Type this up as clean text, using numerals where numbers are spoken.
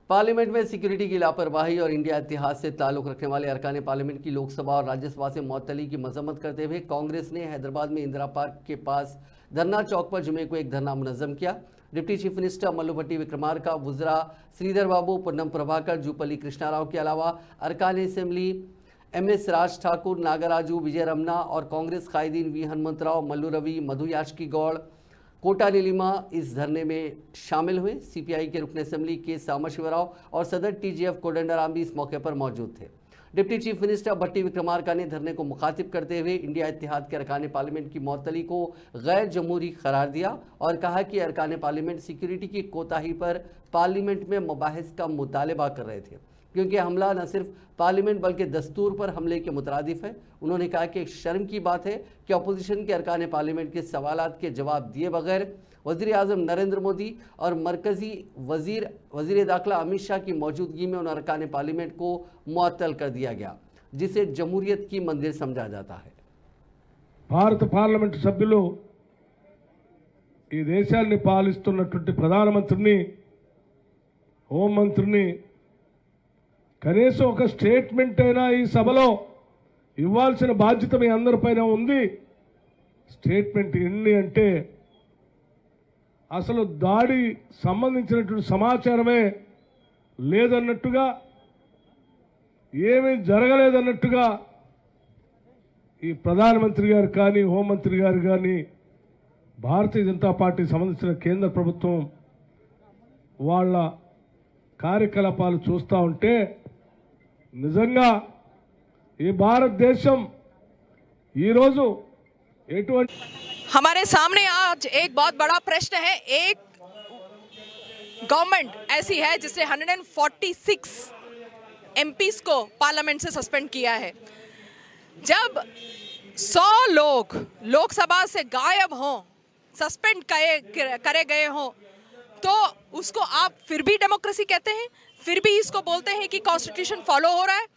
Parliament में security की लापरवाही और इंडिया इतिहाद से ताल्लुक रखने वाले अरकान पार्लियामेंट की लोकसभा और राज्यसभा से मुअत्तली की मजम्मत करते हुए कांग्रेस ने हैदराबाद में इंदिरा पार्क के पास धरना चौक पर जुमे को एक धरना मुनज़्ज़म किया। डिप्टी चीफ मिनिस्टर मल्लू भट्टी विक्रमार्का, वुज़रा श्रीधर बाबू, पुन्नम प्रभाकर, जूपल्ली कृष्णा राव के अलावा अरकान असेंबली MS राज ठाकुर, नागराजू, विजय रमना और कांग्रेस कायदीन वी हनुमंतराव, मल्लू रवि, मधु याचकी गौड़, कोटा नीलिमा इस धरने में शामिल हुए। CPI के रुकन असेंबली के सामशिवराव और सदर TGF कोदंडराम भी इस मौके पर मौजूद थे। डिप्टी चीफ मिनिस्टर भट्टी विक्रमार्का ने धरने को मुखातिब करते हुए इंडिया इत्तेहाद के अरकान पार्लियामेंट की मुअत्तली को गैर जमहूरी करार दिया और कहा कि अरकान पार्लियामेंट सिक्योरिटी की कोताही पर पार्लियामेंट में मुबाहिस का मुतालबा कर रहे थे, क्योंकि हमला न सिर्फ पार्लियामेंट बल्कि दस्तूर पर हमले के मुतरादिफ है। उन्होंने कहा कि एक शर्म की बात है कि अपोजिशन के अरकान पार्लियामेंट के सवालात के जवाब दिए बगैर वज़ीर आज़म नरेंद्र मोदी और मरकज़ी वज़ीर दाखिला अमित शाह की मौजूदगी में उन अरकान पार्लियामेंट को मुअत्तल कर दिया गया, जिसे जमहूरियत की मंदिर समझा जाता है। భారత పార్లమెంటు సభ్యులు ఈ దేశాన్ని పాలిస్తున్నటువంటి ప్రధానమంత్రిని, హోంమంత్రిని కనీసం ఒక స్టేట్మెంట్ అయినా ఈ సభలో ఇవ్వాల్సిన బాధ్యత మీ అందరిపైన ఉంది. స్టేట్మెంట్ ఎన్ని అంటే అసలు దాడి సంబంధించినటువంటి సమాచారమే లేదన్నట్టుగా, ఏమీ జరగలేదన్నట్టుగా ఈ ప్రధానమంత్రి గారు కానీ, హోంమంత్రి గారు కానీ, భారతీయ జనతా పార్టీ సంబంధించిన కేంద్ర ప్రభుత్వం వాళ్ళ కార్యకలాపాలు చూస్తూ ఉంటే నిజంగా ఈ భారతదేశం ఈరోజు ఎటువంటి हमारे सामने आज एक बहुत बड़ा प्रश्न है। एक गवर्नमेंट ऐसी है जिसने 146 MPs को पार्लियामेंट से सस्पेंड किया है। जब 100 लोग लोकसभा से गायब हों, सस्पेंड करे गए हों, तो उसको आप फिर भी डेमोक्रेसी कहते हैं, फिर भी इसको बोलते हैं कि कॉन्स्टिट्यूशन फॉलो हो रहा है।